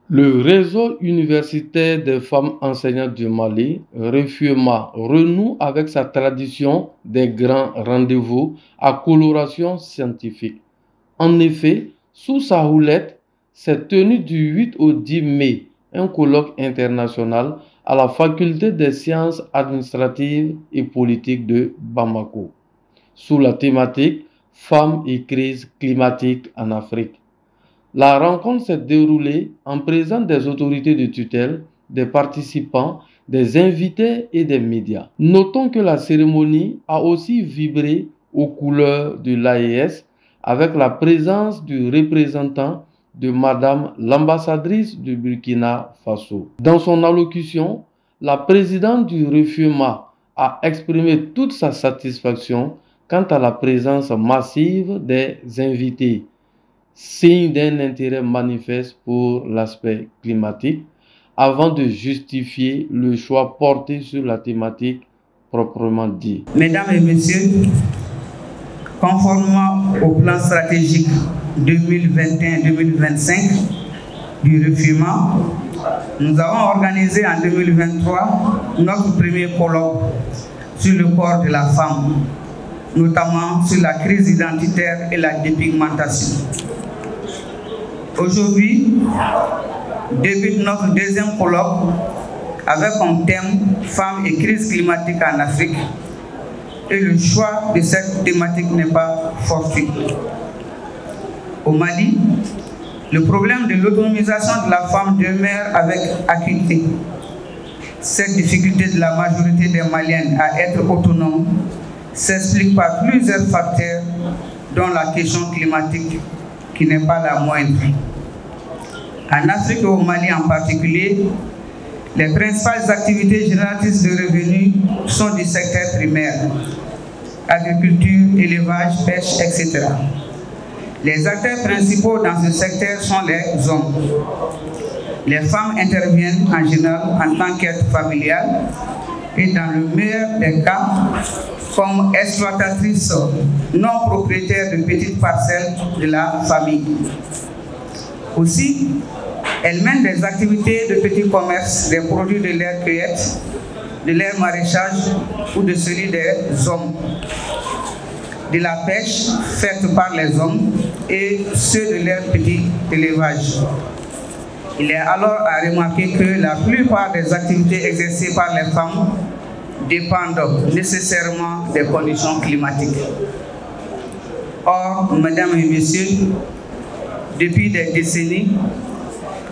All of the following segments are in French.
Le réseau universitaire des femmes enseignantes du Mali, REFUMA, renoue avec sa tradition des grands rendez-vous à coloration scientifique. En effet, sous sa houlette, s'est tenu du 8 au 10 mai un colloque international à la Faculté des sciences administratives et politiques de Bamako, sous la thématique Femmes et crise climatique en Afrique. La rencontre s'est déroulée en présence des autorités de tutelle, des participants, des invités et des médias. Notons que la cérémonie a aussi vibré aux couleurs de l'AES avec la présence du représentant de Madame l'ambassadrice du Burkina Faso. Dans son allocution, la présidente du REFUMA a exprimé toute sa satisfaction quant à la présence massive des invités, signe d'un intérêt manifeste pour l'aspect climatique, avant de justifier le choix porté sur la thématique proprement dit. Mesdames et messieurs, conformément au plan stratégique 2021-2025 du REFUMA, nous avons organisé en 2023 notre premier colloque sur le corps de la femme, notamment sur la crise identitaire et la dépigmentation. Aujourd'hui, débute notre deuxième colloque avec comme thème Femmes et crise climatique en Afrique. Et le choix de cette thématique n'est pas fortuit. Au Mali, le problème de l'autonomisation de la femme demeure avec acuité. Cette difficulté de la majorité des Maliennes à être autonomes s'explique par plusieurs facteurs, dont la question climatique qui n'est pas la moindre. En Afrique et au Mali en particulier, les principales activités génératrices de revenus sont du secteur primaire, agriculture, élevage, pêche, etc. Les acteurs principaux dans ce secteur sont les hommes. Les femmes interviennent en général en tant qu'aide familiale et dans le meilleur des cas, comme exploitatrices non propriétaires de petites parcelles de la famille. Aussi, elles mènent des activités de petit commerce, des produits de leur cueillette, de leur maraîchage ou de celui des hommes, de la pêche faite par les hommes et ceux de leur petit élevage. Il est alors à remarquer que la plupart des activités exercées par les femmes dépendent nécessairement des conditions climatiques. Or, mesdames et messieurs, depuis des décennies,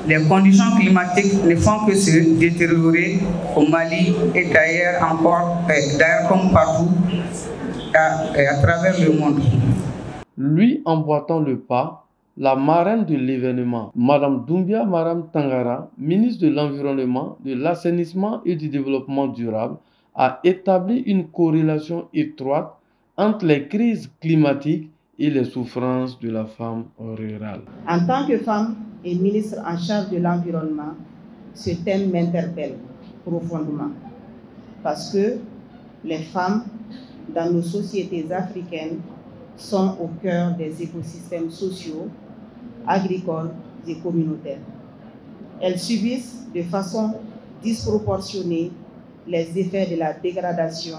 les conditions climatiques ne font que se détériorer au Mali et d'ailleurs comme partout à travers le monde. Lui emboîtant le pas, la marraine de l'événement, Madame Doumbia Maram Tangara, ministre de l'Environnement, de l'Assainissement et du Développement durable, a établi une corrélation étroite entre les crises climatiques et les souffrances de la femme rurale. En tant que femme et ministre en charge de l'environnement, ce thème m'interpelle profondément parce que les femmes dans nos sociétés africaines sont au cœur des écosystèmes sociaux, agricoles et communautaires. Elles subissent de façon disproportionnée les effets de la dégradation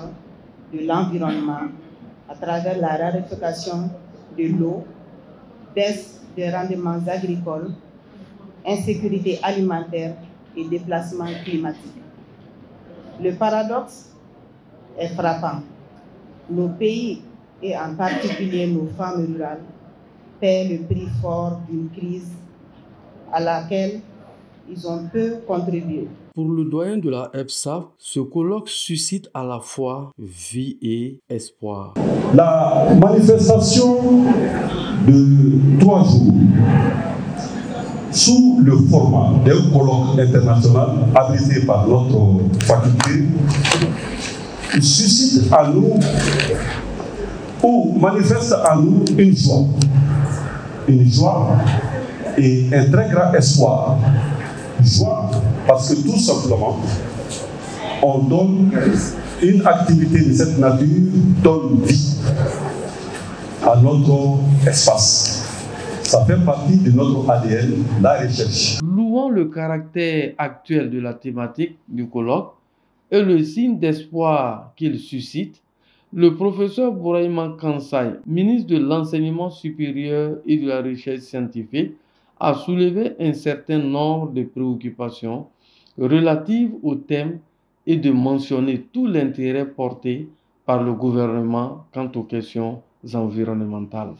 de l'environnement à travers la raréfaction de l'eau, baisse des rendements agricoles, insécurité alimentaire et déplacement climatique. Le paradoxe est frappant. Nos pays, et en particulier nos femmes rurales, paient le prix fort d'une crise à laquelle ils ont peu contribué. Pour le doyen de la EPSA, ce colloque suscite à la fois vie et espoir. La manifestation de 3 jours sous le format d'un colloque international abrité par notre faculté suscite à nous ou manifeste à nous une joie et un très grand espoir. Joie parce que tout simplement, on donne une activité de cette nature, donne vie à notre espace. Ça fait partie de notre ADN, la recherche. Louant le caractère actuel de la thématique du colloque et le signe d'espoir qu'il suscite, le professeur Bouraïma Kansai, ministre de l'Enseignement supérieur et de la Recherche scientifique, a soulevé un certain nombre de préoccupations relatives au thème et de mentionner tout l'intérêt porté par le gouvernement quant aux questions environnementales.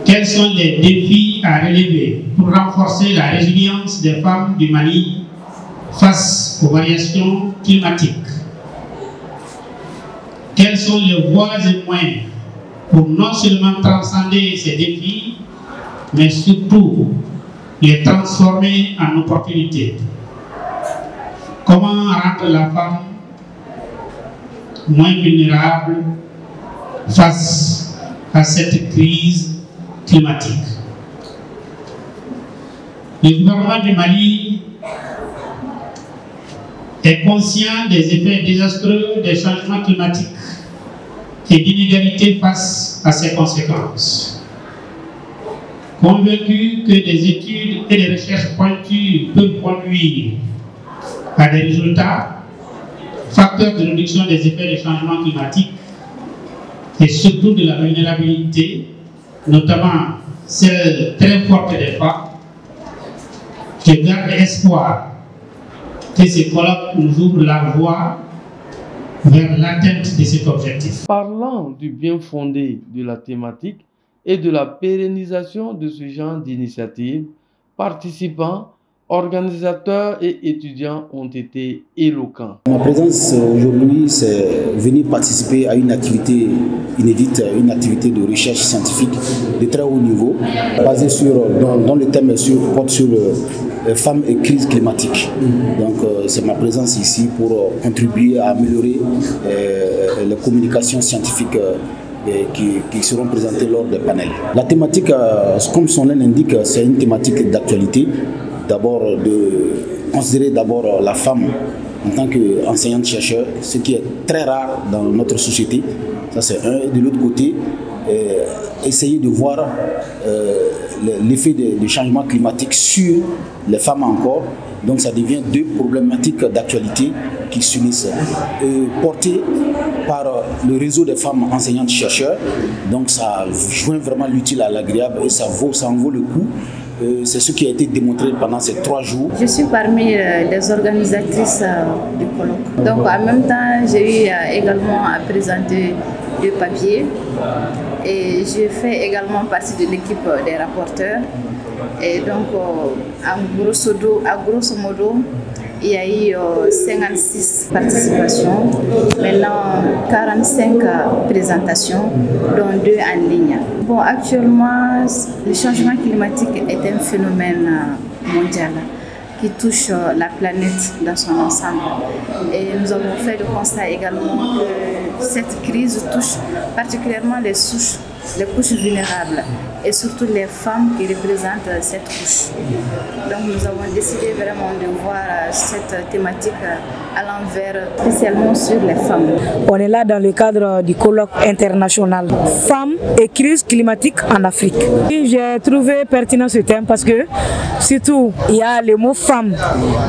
Quels sont les défis à relever pour renforcer la résilience des femmes du Mali face aux variations climatiques? Quelles sont les voies et moyens pour non seulement transcender ces défis, mais surtout les transformer en opportunités? Comment rendre la femme moins vulnérable face à cette crise climatique? Le gouvernement du Mali est conscient des effets désastreux des changements climatiques et d'inégalités face à ses conséquences. Convaincu que des études et des recherches pointues peuvent conduire à des résultats, facteurs de réduction des effets des changements climatiques et surtout de la vulnérabilité, notamment celle très forte des femmes, je garde espoir que ces colloques nous ouvrent la voie vers l'atteinte de cet objectif. Parlant du bien fondé de la thématique et de la pérennisation de ce genre d'initiative, participants, organisateurs et étudiants ont été éloquents. Ma présence aujourd'hui, c'est venir participer à une activité inédite, une activité de recherche scientifique de très haut niveau, basée dont le thème porte sur les femmes et crise climatique. Donc c'est ma présence ici pour contribuer à améliorer les communications scientifiques qui seront présentées lors des panels. La thématique, comme son nom l'indique, c'est une thématique d'actualité. D'abord, de considérer d'abord la femme en tant qu'enseignante-chercheur, ce qui est très rare dans notre société. Ça, c'est un. Et de l'autre côté, essayer de voir l'effet du changement climatique sur les femmes encore. Donc, ça devient deux problématiques d'actualité qui s'unissent. Portées par le réseau des femmes enseignantes-chercheurs. Donc, ça joint vraiment l'utile à l'agréable et ça en vaut le coup. C'est ce qui a été démontré pendant ces 3 jours. Je suis parmi les organisatrices du colloque. Donc en même temps, j'ai eu également à présenter 2 papiers. Et je fais également partie de l'équipe des rapporteurs. Et donc, à grosso modo, il y a eu 56 participations, maintenant 45 présentations, dont 2 en ligne. Bon, actuellement, le changement climatique est un phénomène mondial qui touche la planète dans son ensemble. Et nous avons fait le constat également que cette crise touche particulièrement les couches vulnérables et surtout les femmes qui représentent cette couche. Donc nous avons décidé vraiment de voir cette thématique à l'envers, spécialement sur les femmes. On est là dans le cadre du colloque international Femmes et crise climatique en Afrique. J'ai trouvé pertinent ce thème parce que surtout il y a le mot femme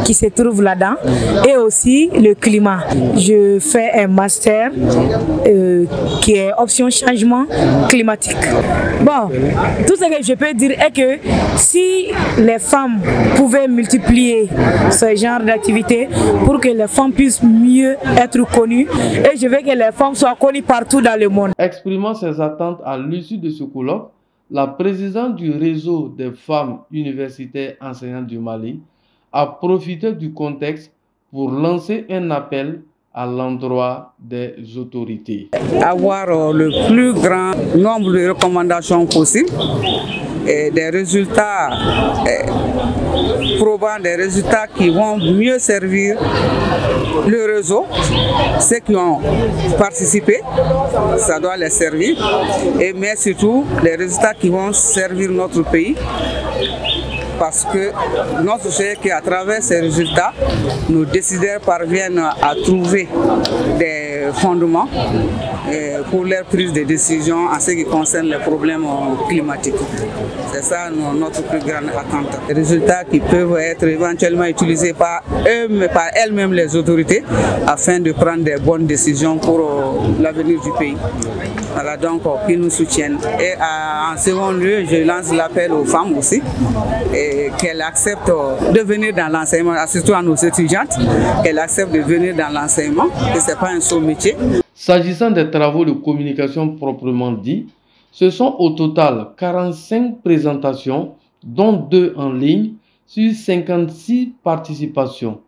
qui se trouve là-dedans et aussi le climat. Je fais un master qui est option changement climatique. Bon, tout ce que je peux dire est que si les femmes pouvaient multiplier ce genre d'activité pour que les femmes puissent mieux être connues, et je veux que les femmes soient connues partout dans le monde. Exprimant ses attentes à l'issue de ce colloque, la présidente du réseau des femmes universitaires enseignantes du Mali a profité du contexte pour lancer un appel à l'endroit des autorités. Avoir le plus grand nombre de recommandations possible et des résultats probants, des résultats qui vont mieux servir le réseau, ceux qui ont participé, ça doit les servir, mais surtout les résultats qui vont servir notre pays. Parce que notre société, qu'à travers ces résultats, nos décideurs parviennent à trouver des fondement pour leur prise de décision en ce qui concerne les problèmes climatiques. C'est ça notre plus grande attente. Les résultats qui peuvent être éventuellement utilisés par elles-mêmes les autorités afin de prendre des bonnes décisions pour l'avenir du pays. Voilà, donc qu'ils nous soutiennent. Et en second lieu, je lance l'appel aux femmes aussi, qu'elles acceptent de venir dans l'enseignement, surtout à nos étudiantes, qu'elles acceptent de venir dans l'enseignement, que ce n'est pas un sot métier. S'agissant des travaux de communication proprement dit, ce sont au total 45 présentations, dont 2 en ligne, sur 56 participations.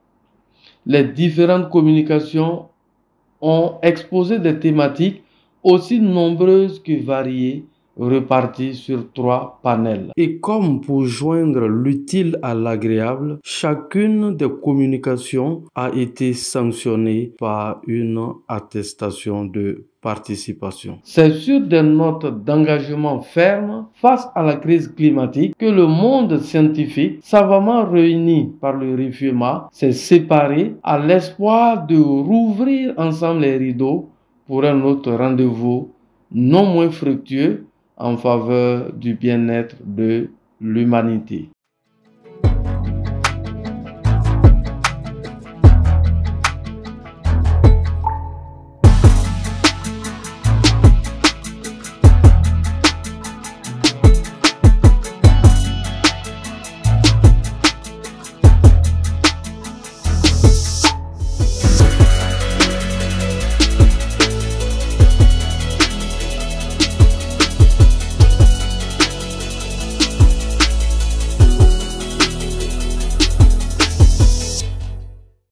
Les différentes communications ont exposé des thématiques aussi nombreuses que variées, reparties sur 3 panels. Et comme pour joindre l'utile à l'agréable, chacune des communications a été sanctionnée par une attestation de participation. C'est sur des notes d'engagement ferme face à la crise climatique que le monde scientifique, savamment réuni par le REFUMA, s'est séparé à l'espoir de rouvrir ensemble les rideaux pour un autre rendez-vous non moins fructueux en faveur du bien-être de l'humanité.